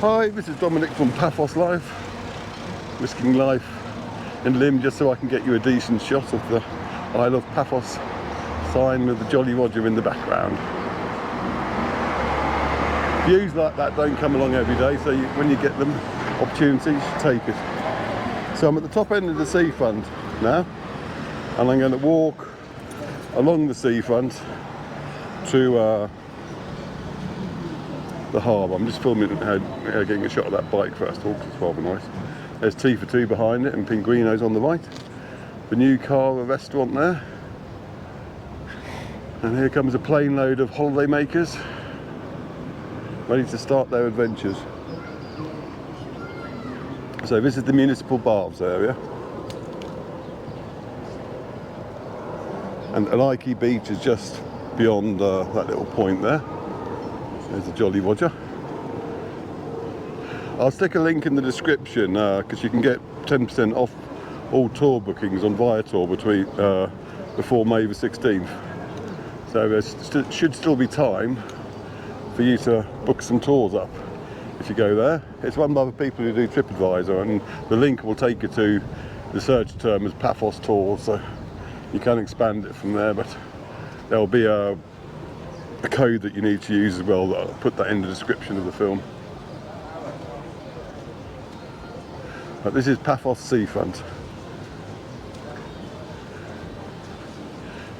Hi, this is Dominic from Paphos Live, risking life and limb just so I can get you a decent shot of the I Love Paphos sign with the Jolly Roger in the background. Views like that don't come along every day, so when you get them, opportunities, you should take it. So I'm at the top end of the seafront now, and I'm going to walk along the seafront to the harbour. I'm just filming getting a shot of that bike first of all, because it's rather nice. There's Tea for Two behind it and Pinguino's on the right. The new car, a restaurant there. And here comes a plane load of holiday makers ready to start their adventures. So this is the Municipal Baths area. And Alaiki Beach is just beyond that little point there. There's the Jolly Roger. I'll stick a link in the description because you can get 10% off all tour bookings on Viator between before May the 16th. So there should still be time for you to book some tours up if you go there. It's run by the people who do TripAdvisor, and the link will take you to the search term as Paphos Tours, so you can expand it from there, but there'll be a code that you need to use as well. I'll put that in the description of the film. But this is Paphos Seafront.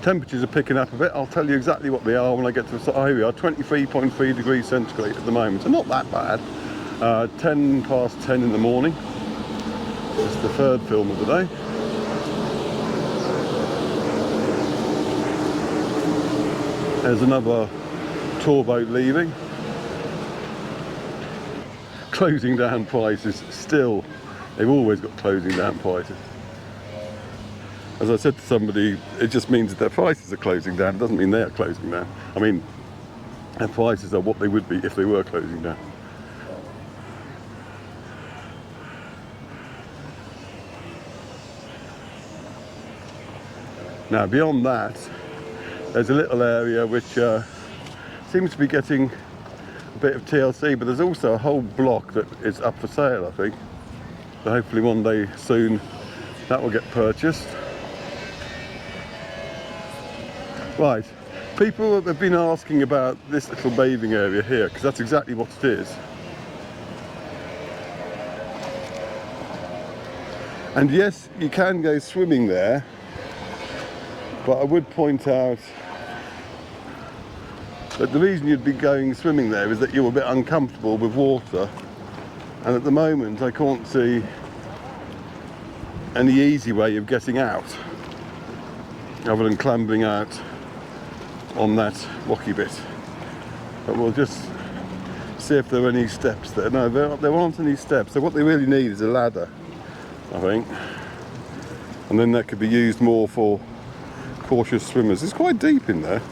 Temperatures are picking up a bit. I'll tell you exactly what they are when I get to the site. Here we are, 23.3 degrees centigrade at the moment, so not that bad. 10 past 10 in the morning. It's the third film of the day. There's another tour boat leaving. Closing down prices still. They've always got closing down prices. As I said to somebody, it just means that their prices are closing down. It doesn't mean they are closing down. I mean, their prices are what they would be if they were closing down. Now beyond that, there's a little area which seems to be getting a bit of TLC, but there's also a whole block that is up for sale, I think. So hopefully one day soon that will get purchased. Right, people have been asking about this little bathing area here, because that's exactly what it is. And yes, you can go swimming there, but I would point out that the reason you'd be going swimming there is that you're a bit uncomfortable with water, and at the moment I can't see any easy way of getting out other than clambering out on that rocky bit. But we'll just see if there are any steps there. No, there aren't any steps, so what they really need is a ladder, I think, and then that could be used more for cautious swimmers. It's quite deep in there,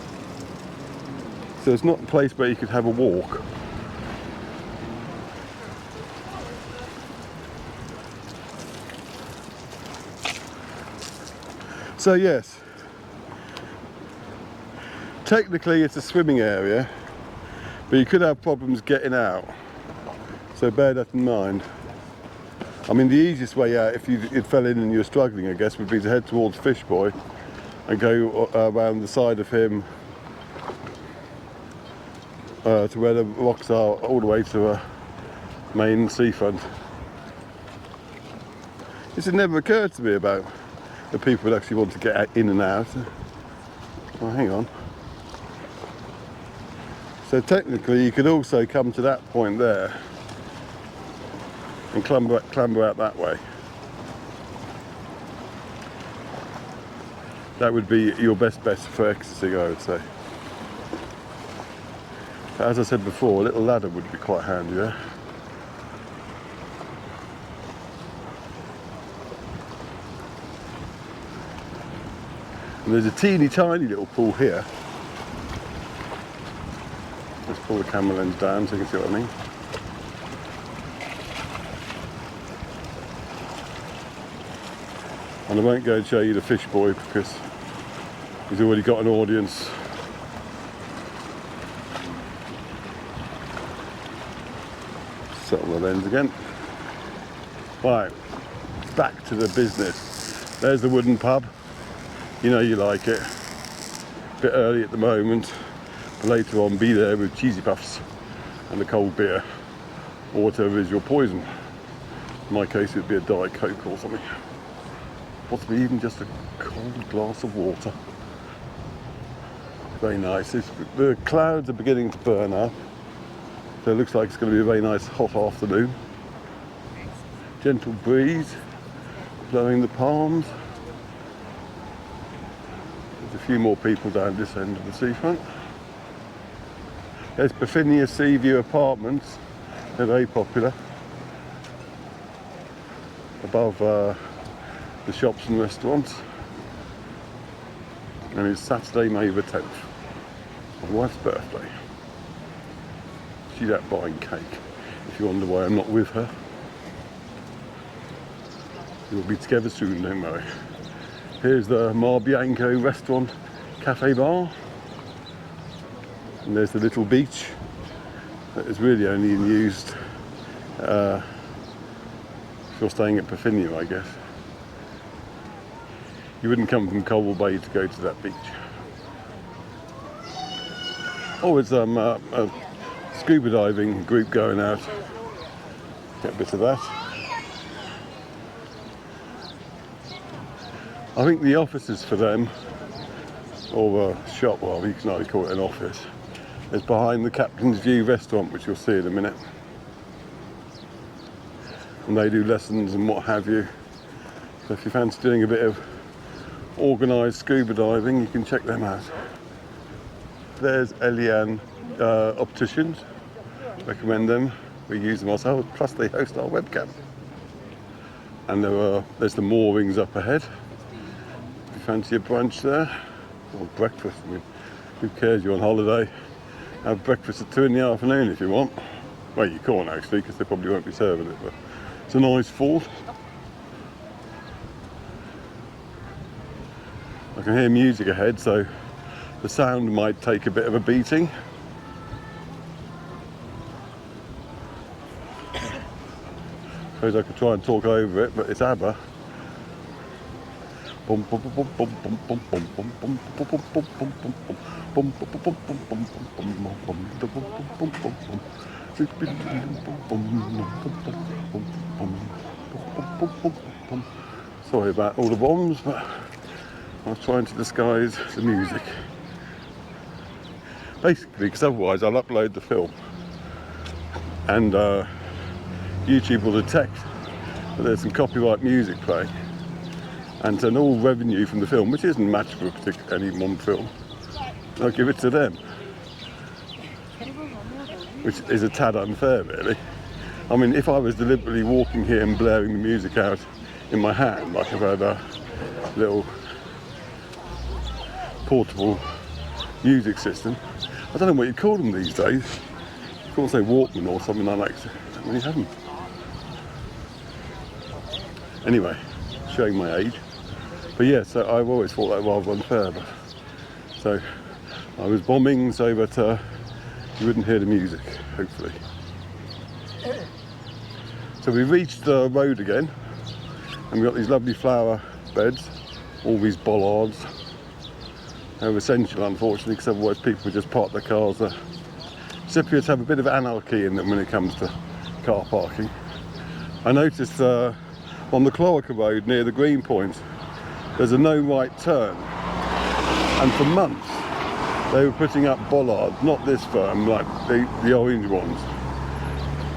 so it's not a place where you could have a walk. So yes, technically it's a swimming area, but you could have problems getting out, so bear that in mind. I mean, the easiest way out, if you fell in and you're struggling, I guess, would be to head towards Fish Boy and go around the side of him to where the rocks are, all the way to the main seafront. This had never occurred to me about the people who actually want to get in and out. Well, hang on. So technically you could also come to that point there and clamber out that way. That would be your best bet for exiting, I would say. But as I said before, a little ladder would be quite handy there. And there's a teeny tiny little pool here. Let's pull the camera lens down so you can see what I mean. And I won't go and show you the Fish Boy because he's already got an audience. set on the lens again. Right, back to the business. There's the wooden pub. You know you like it. A bit early at the moment, but later on be there with cheesy puffs and a cold beer, or whatever is your poison. In my case, it would be a Diet Coke or something. Possibly even just a cold glass of water. Very nice. The clouds are beginning to burn up, so it looks like it's going to be a very nice hot afternoon. Gentle breeze blowing the palms. There's a few more people down this end of the seafront. There's Bithynia Sea View Apartments. They're very popular. Above the shops and restaurants. And it's Saturday, May the 10th. My wife's birthday. She's out buying cake. If you wonder why I'm not with her. We'll be together soon, don't worry. Here's the Mar Bianco restaurant, cafe bar. And there's the little beach that is really only in use if you're staying at Bithynia, I guess. You wouldn't come from Coral Bay to go to that beach. Oh, it's a scuba diving group going out. Get a bit of that. I think the offices for them, or the shop, well, you can hardly call it an office, is behind the Captain's View restaurant, which you'll see in a minute. And they do lessons and what have you. So if you fancy doing a bit of organised scuba diving, you can check them out. There's Eliane Opticians. Recommend them. We use them ourselves, plus they host our webcam. And there's the moorings up ahead. If you fancy a brunch there, or breakfast, I mean, who cares, you're on holiday. Have breakfast at 2 in the afternoon if you want. Well, you can't actually, because they probably won't be serving it, but it's a nice thought. I can hear music ahead, so the sound might take a bit of a beating. Suppose I could try and talk over it, but it's ABBA. Sorry about all the bombs, but I was trying to disguise the music. Basically, because otherwise I'll upload the film and YouTube will detect that there's some copyright music playing, and turn all revenue from the film, which isn't much for any one film, I'll give it to them. Which is a tad unfair, really. I mean, if I was deliberately walking here and blaring the music out in my hand, like I've had a little portable music system, I don't know what you call them these days. You can't say Walkman or something like that. I don't really have them. Anyway, showing my age. But yeah, so I've always thought that rather unfair. But, so I was bombing so that you wouldn't hear the music, hopefully. So we reached the road again, and we've got these lovely flower beds, all these bollards. They're essential, unfortunately, because otherwise people would just park their cars there. Cypriots have a bit of anarchy in them when it comes to car parking. I noticed on the Cloaca Road near the Green Point, there's a no right turn, and for months they were putting up bollards, not this firm, like the orange ones,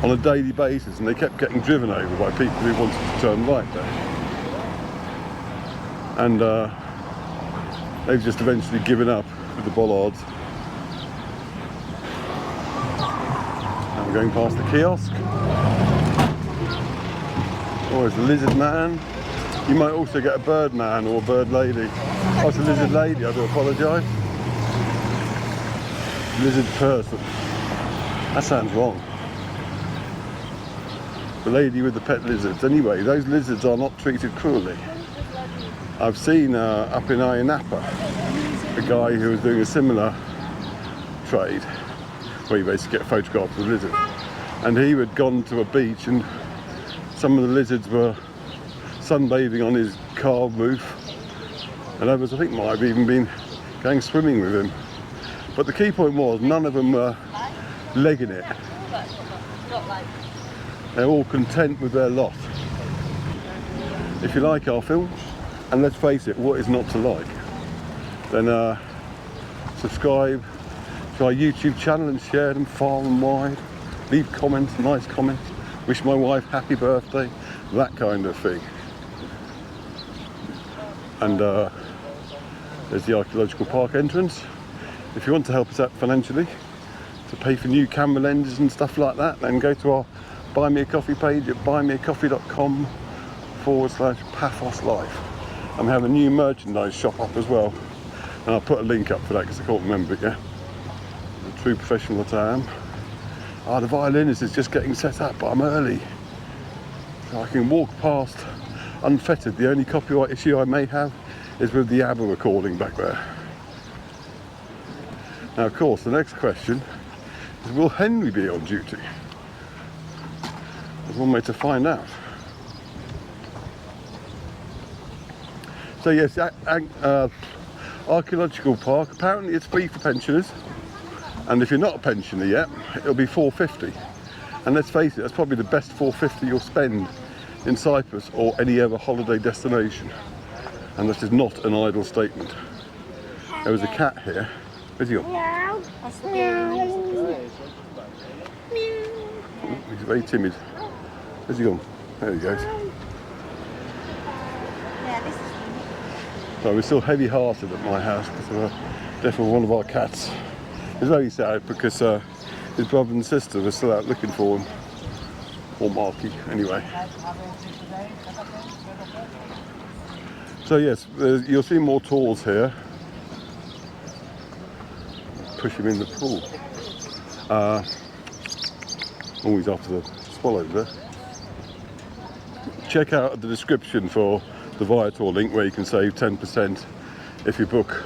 on a daily basis, and they kept getting driven over by people who wanted to turn right there. And they've just eventually given up with the bollards. Now we're going past the kiosk. Oh, there's a lizard man. You might also get a bird man or a bird lady. Oh, it's a lizard lady, I do apologise. Lizard person. That sounds wrong. The lady with the pet lizards. Anyway, those lizards are not treated cruelly. I've seen up in Ayia Napa a guy who was doing a similar trade, where you basically get photographs of lizards. and he had gone to a beach and some of the lizards were sunbathing on his car roof, and others I think might have even been going swimming with him. But the key point was none of them were legging it. They're all content with their lot. If you like our film, and let's face it, what is not to like, then subscribe to our YouTube channel and share them far and wide. Leave comments, nice comments, wish my wife happy birthday, that kind of thing. And there's the archaeological park entrance. If you want to help us out financially to pay for new camera lenses and stuff like that, then go to our Buy Me a Coffee page at buymeacoffee.com/Paphos Life. And we have a new merchandise shop up as well. And I'll put a link up for that because I can't remember it yet. The true professional that I am. The violinist is just getting set up, but I'm early. So I can walk past unfettered. The only copyright issue I may have is with the ABBA recording back there. Now, of course, the next question is, will Henry be on duty? There's one way to find out. So yes, archaeological park, apparently it's free for pensioners, and if you're not a pensioner yet, it'll be £4.50. And let's face it, that's probably the best £4.50 you'll spend in Cyprus or any other holiday destination. And this is not an idle statement. There was a cat here. Where's he gone? Oh, he's very timid. Where's he gone? There he goes. So we're still heavy-hearted at my house because of the death of one of our cats. It's very sad because his brother and sister were still out looking for him. Or Marky, anyway. So yes, you'll see more trawls here. Push him in the pool. Always after the swallows there. Check out the description for the Viator link where you can save 10% if you book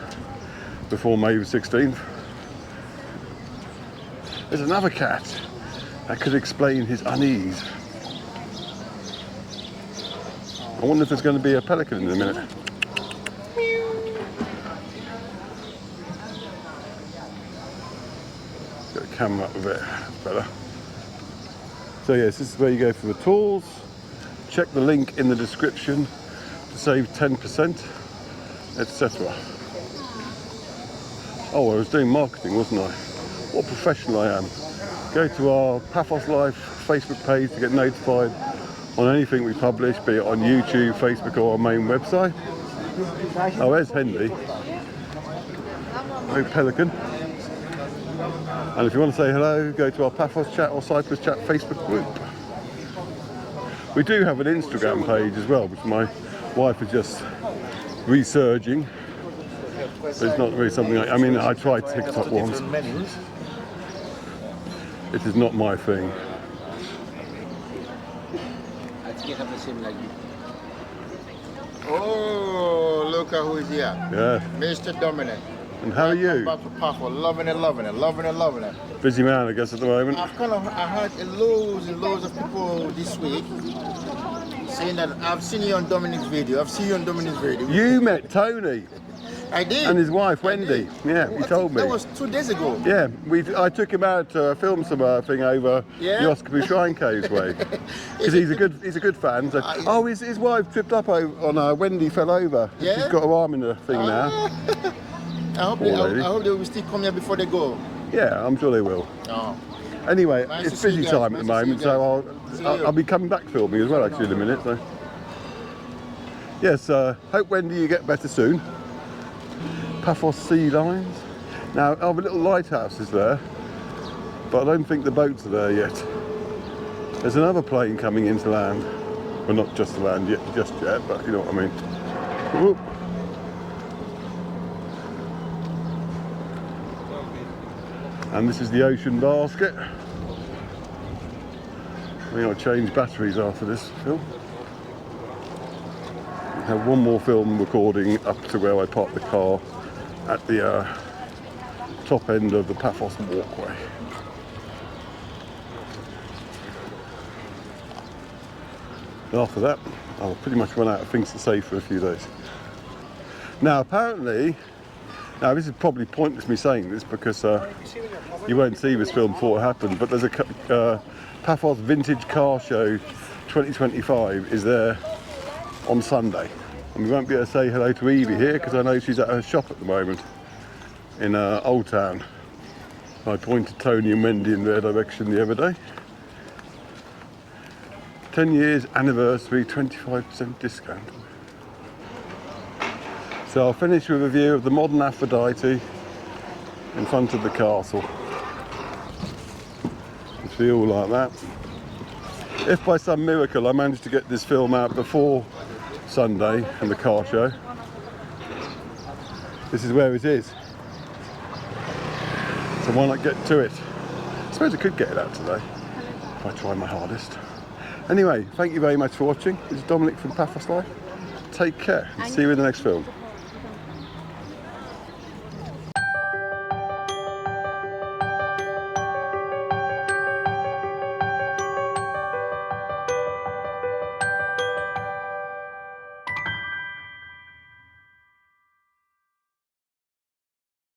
before May the 16th. There's another cat that could explain his unease. I wonder if there's going to be a pelican in a minute. Got a camera up with it, that's better. So yes, this is where you go for the tours. Check the link in the description to save 10%, etc. Oh, I was doing marketing, wasn't I? What a professional I am. Go to our Paphos Life Facebook page to get notified on anything we publish, be it on YouTube, Facebook or our main website. Oh, there's Henry. Oh, pelican. And if you want to say hello, go to our Paphos Chat or Cyprus Chat Facebook group. We do have an Instagram page as well, which my wife is just resurging. But it's not really something I mean, I tried TikTok once. It is not my thing. Oh, look at who is here. Yeah. Mr. Dominic. And how are you? Back to Paphos, loving it. Busy man, I guess, at the moment. I heard loads and loads of people this week saying that I've seen you on Dominic's video. You met Tony. I did. And his wife, Wendy. Yeah, he told me. That was 2 days ago. Yeah, I took him out to film some thing over the Oscar Shrine Caves way. Because he's a good fan. So, his wife tripped up on Wendy fell over. Yeah? She's got her arm in the thing now. I hope they will still come here before they go. Yeah, I'm sure they will. Oh. Anyway, Nice it's to see busy you time guys. at the moment, so I'll be coming back filming as well actually in a minute. So. Yes, hope Wendy you get better soon. Paphos Sea Lines. Now, our little lighthouse is there, but I don't think the boats are there yet. There's another plane coming into land. Well, not just to land yet, just yet, but you know what I mean. Whoop. And this is the ocean basket. I think I'll change batteries after this film. I have one more film recording up to where I parked the car at the top end of the Paphos walkway. And after that, I'll pretty much run out of things to say for a few days. Now apparently, now this is probably pointless me saying this because you won't see this film before it happened, but there's a Paphos Vintage Car Show 2025 is there on Sunday. And we won't be able to say hello to Evie here because I know she's at her shop at the moment in Old Town. I pointed Tony and Wendy in their direction the other day. 10 years anniversary, 25% discount. So I'll finish with a view of the modern Aphrodite in front of the castle. It's feel like that. If by some miracle I manage to get this film out before Sunday and the car show, this is where it is. So why not get to it? I suppose I could get it out today if I try my hardest. Anyway, thank you very much for watching. This is Dominic from Paphos Life. Take care and see you in the next film.